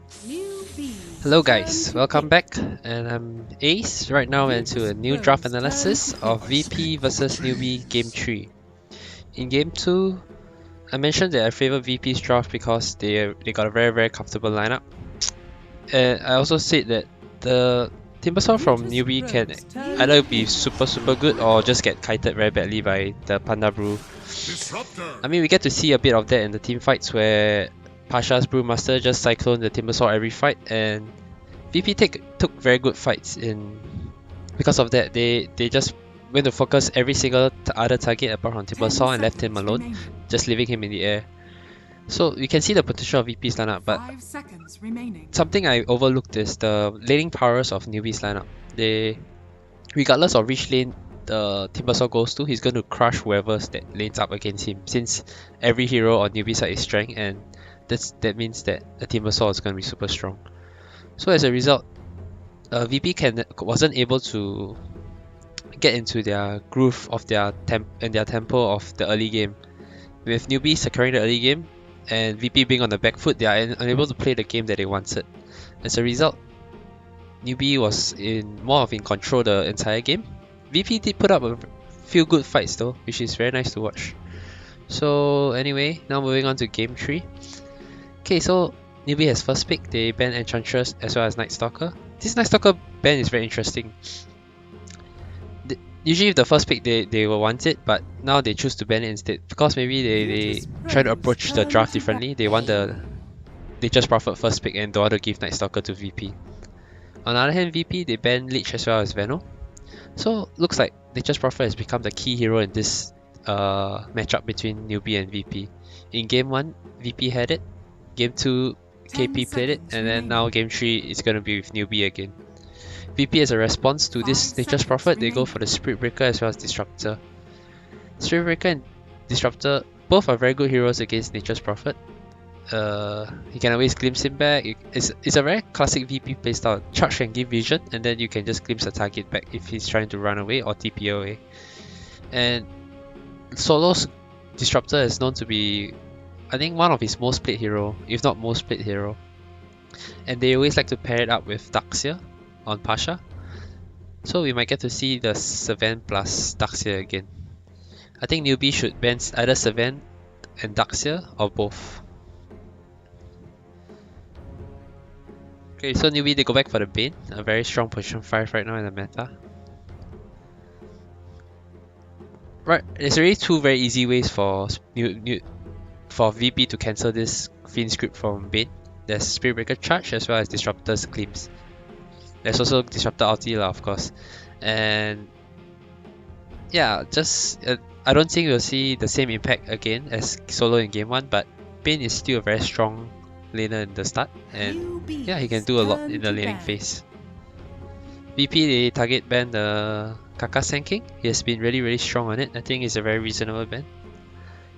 Newbee. Hello guys, welcome back, and I'm Ace. Right now we're into a new draft analysis of VP versus Newbee Game 3. In Game 2, I mentioned that I favor VP's draft because they got a very comfortable lineup. And I also said that the Timbersaw from Newbee can either be super good or just get kited very badly by the Panda Brew. I mean, we get to see a bit of that in the team fights where Pasha's Brewmaster just cycloned the Timbersaw every fight, and VP took very good fights in. Because of that, they just went to focus every single other target apart from Timbersaw and left him alone, just leaving him in the air. So you can see the potential of VP's lineup, but something I overlooked is the laning powers of Newbee's lineup. Regardless of which lane the Timbersaw goes to, he's going to crush whoever's that lanes up against him, since every hero on Newbee's side is strength, and that means that the Timbersaw is going to be super strong. So as a result, VP wasn't able to get into their groove of their tempo of the early game. With Newbee securing the early game and VP being on the back foot, they are unable to play the game that they wanted. As a result, Newbee was more in control the entire game. VP did put up a few good fights though, which is very nice to watch. So anyway, now moving on to game 3. Okay, so Newbee has first pick. They ban Enchantress as well as Night Stalker. This Night Stalker ban is very interesting. Usually the first pick they will want it, but now they choose to ban it instead because maybe they try to approach the draft differently. They want the Nature's Prophet first pick and don't want to give Night Stalker to VP. On the other hand, VP they ban Lich as well as Veno. So looks like Nature's Prophet has become the key hero in this matchup between Newbee and VP. In game 1, VP had it. Game 2, KP played it, and then now game 3 is going to be with Newbee again. VP as a response to this Nature's Prophet, they go for the Spirit Breaker as well as Disruptor. Spirit Breaker and Disruptor both are very good heroes against Nature's Prophet. You can always glimpse him back. It's a very classic VP playstyle. Charge and give vision, and then you can just glimpse the target back if he's trying to run away or TP away. And Solo's Disruptor is known to be, I think, one of his most played hero, if not most played hero. And they always like to pair it up with Daxia on Pasha. So we might get to see the Sylvan plus Daxia again. I think Newbee should ban either Sylvan and Daxia or both. Okay, so Newbee they go back for the Bane, a very strong position 5 right now in the meta. Right, there's already two very easy ways for VP to cancel this Fiend script from Bane. There's Spirit Breaker Charge as well as Disruptor's Glimpse. There's also Disruptor ulti of course. And yeah, I don't think we'll see the same impact again as Solo in game 1, but Bane is still a very strong laner in the start, and yeah, he can do a lot in the laning phase. VP they target ban the Kaka Sand King. He has been really strong on it. I think it's a very reasonable ban.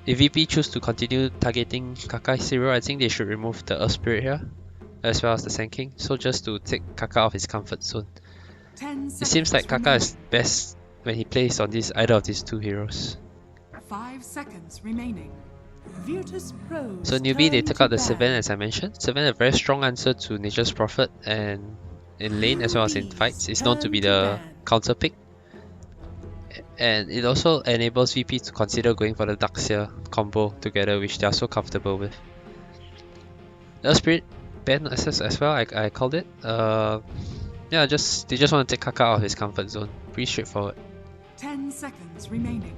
If VP choose to continue targeting Kaka's hero, I think they should remove the Earth Spirit here, as well as the Sand King, so just to take Kaka off his comfort zone. It seems like Kaka is best when he plays on either of these two heroes. 5 seconds remaining. So Newbee they took out the Sylvan as I mentioned. Sylvan a very strong answer to Nature's Prophet, and in lane as well as in fights it's known to be the counter pick. And it also enables VP to consider going for the Daxia combo together, which they are so comfortable with. The Spirit ban as well, I called it. Yeah, they just want to take Kaka out of his comfort zone. Pretty straightforward. 10 seconds remaining.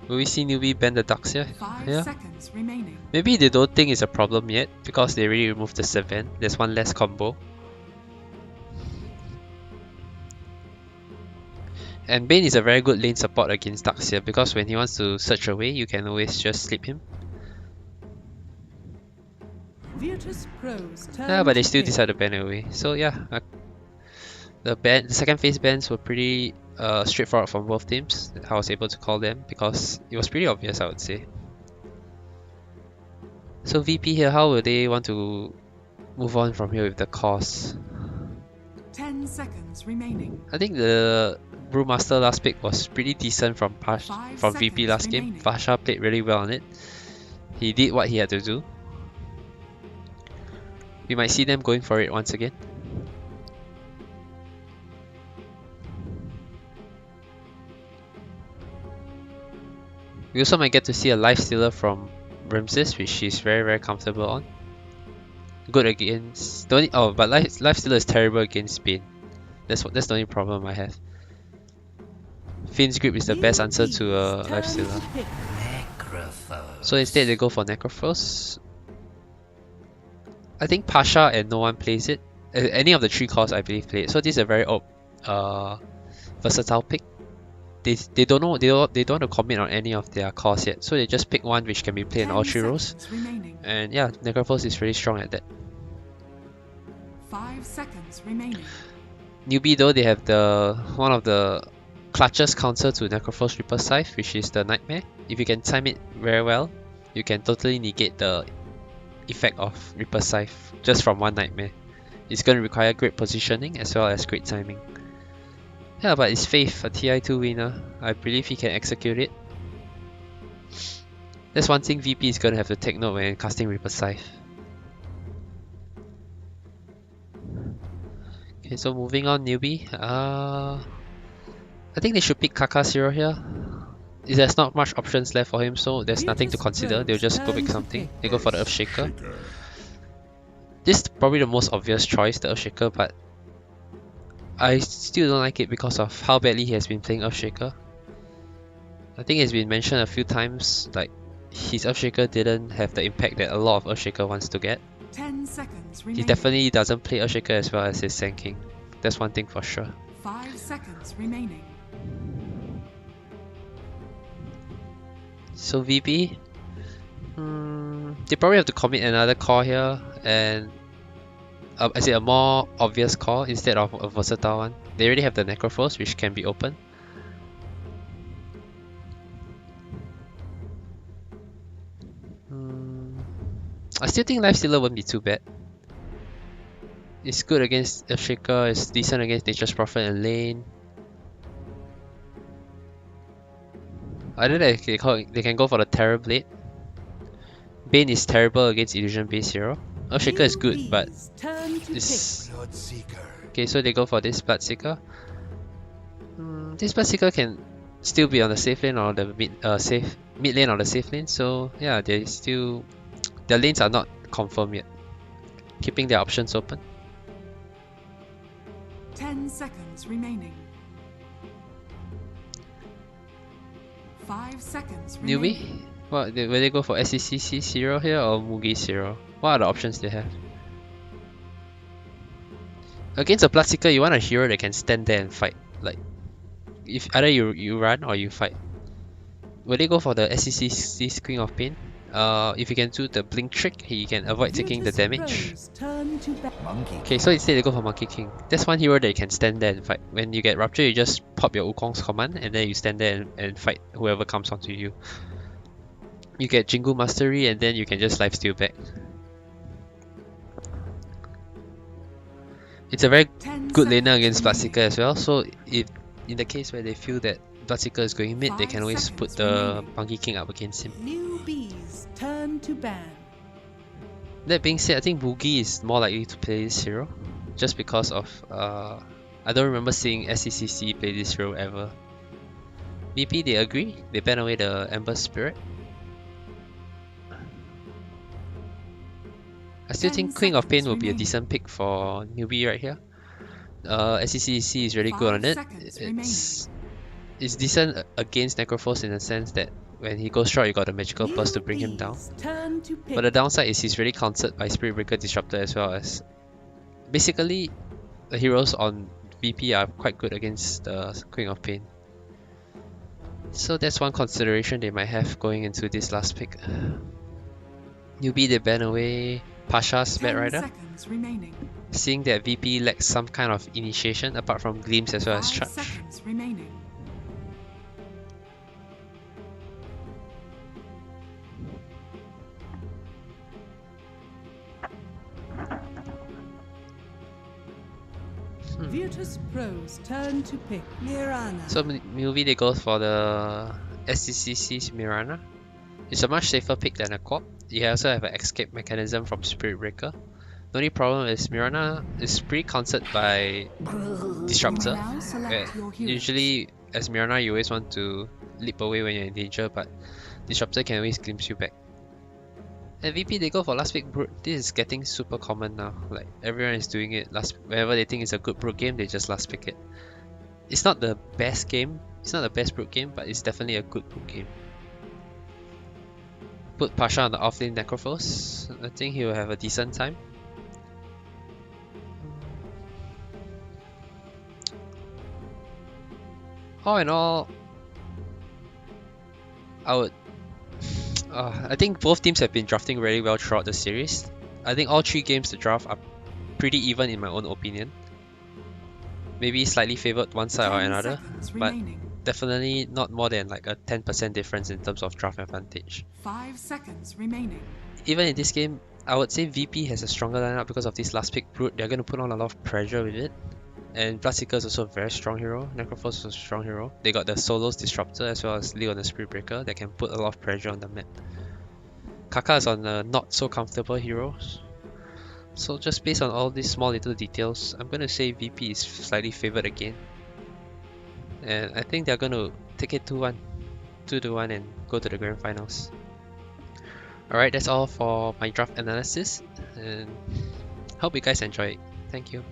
Will we see Newbee ban the Daxia? 5 seconds remaining. Maybe they don't think it's a problem yet because they already removed the Sylvan. There's one less combo. And Bane is a very good lane support against Daxia because when he wants to search away, you can always just sleep him. Yeah, but they still decide to ban away. So yeah, the second phase bans were pretty straightforward from both teams. I was able to call them because it was pretty obvious, I would say. So VP here, how will they want to move on from here with the cause? 10 seconds remaining. I think the Brewmaster last pick was pretty decent from VP last game. Pasha played really well on it. He did what he had to do. We might see them going for it once again. We also might get to see a life stealer from Ramses, which she's very comfortable on. Good against... but life stealer is terrible against Bane. That's the only problem I have. Finn's grip is the best answer to a life stealer. So instead they go for Necrophos. I think Pasha and no one plays it. Any of the 3 cores I believe play it. So this is a very versatile pick. They don't want to commit on any of their cores yet. So they just pick one which can be played in all 3 rows. And yeah, Necrophos is really strong at that. 5 seconds remaining. Newbee though, they have one of the clutches counter to Necrophos Reaper Scythe, which is the Nightmare. If you can time it very well, you can totally negate the effect of Reaper Scythe just from one Nightmare. It's going to require great positioning as well as great timing. Yeah, but it's Faith, a TI2 winner. I believe he can execute it. That's one thing VP is going to have to take note when casting Reaper Scythe. Okay, so moving on, Newbee. I think they should pick Kakasiro here. There's not much options left for him, so there's nothing to consider. They'll just go pick something. They go for the Earthshaker. This is probably the most obvious choice, the Earthshaker, but I still don't like it because of how badly he has been playing Earthshaker. I think it's been mentioned a few times, like his Earthshaker didn't have the impact that a lot of Earthshaker wants to get. 10 seconds remaining. He definitely doesn't play Earthshaker as well as his Sand King. That's one thing for sure. 5 seconds remaining. So VP, they probably have to commit another core here, and I say a more obvious core instead of a versatile one. They already have the Necrophos, which can be open. I still think Lifestealer won't be too bad. It's good against Earthshaker, it's decent against Nature's Prophet and lane. Either they can go for the Terror Blade. Bane is terrible against Illusion based hero. Earthshaker is good, but it's... Okay, so they go for this Bloodseeker. This Bloodseeker can still be on the safe lane or the mid lane or the safe lane, so yeah, their lanes are not confirmed yet. Keeping their options open. 10 seconds remaining. 5 seconds remaining. Newbee? What, will they go for SECC 0 here or Mugi 0? What are the options they have? Against a Bloodseeker, you want a hero that can stand there and fight. Like, if either you run or you fight. Will they go for the SECC Queen of Pain? If you can do the blink trick, he can avoid taking the damage. Okay, so instead they go for Monkey King. That's one hero that you can stand there and fight. When you get Rupture, you just pop your Wukong's command and then you stand there and fight whoever comes onto you. You get Jingu Mastery and then you can just lifesteal back. It's a very good laner against Bloodseeker as well, so if in the case where they feel that Bloodseeker is going mid, they can always put the Monkey King up against him. Newbees turn to ban. That being said, I think Boogie is more likely to play this hero, just because of I don't remember seeing SECC play this hero ever. VP, they agree, they ban away the Ember Spirit. I still think Queen of Pain will be a decent pick for Newbee right here. SECC is really good on it. It's decent against Necrophos in the sense that when he goes short, you got a magical burst to bring him down. But the downside is he's really countered by Spirit Breaker Disruptor as well as... Basically, the heroes on VP are quite good against the Queen of Pain. So that's one consideration they might have going into this last pick. Newbee, they ban away Pasha's Bad Rider. Seeing that VP lacks some kind of initiation apart from Gleams as well as Charge. Virtus Pros turn to pick Mirana. So Newbee, they go for the SCCC's Mirana. It's a much safer pick than a Corp. You also have an escape mechanism from Spirit Breaker. The only problem is Mirana is pre-concert by Disruptor. Now select your heroes. Usually, as Mirana, you always want to leap away when you're in danger, but Disruptor can always glimpse you back. And VP, they go for last pick Brute. This is getting super common now. Like, everyone is doing it. Whenever they think it's a good Brute game, they just last pick it. It's not the best game. It's not the best Brute game, but it's definitely a good Brute game. Put Pasha on the offlane Necrophos. I think he will have a decent time. All in all, I think both teams have been drafting really well throughout the series. I think all 3 games to draft are pretty even in my own opinion. Maybe slightly favored one side or 10 another, seconds but remaining. definitely not more than like a 10% difference in terms of draft advantage. 5 seconds remaining. Even in this game, I would say VP has a stronger lineup because of this last pick Brute. They're going to put on a lot of pressure with it. And Bloodseeker is also a very strong hero. Necrophos is a strong hero. They got the Solos Disruptor as well as Leo the Spirit Breaker that can put a lot of pressure on the map. Kaka is on a not so comfortable heroes. So just based on all these small little details, I'm going to say VP is slightly favored again. And I think they're going to take it 2-1 and go to the grand finals. Alright, that's all for my draft analysis, and hope you guys enjoy it. Thank you.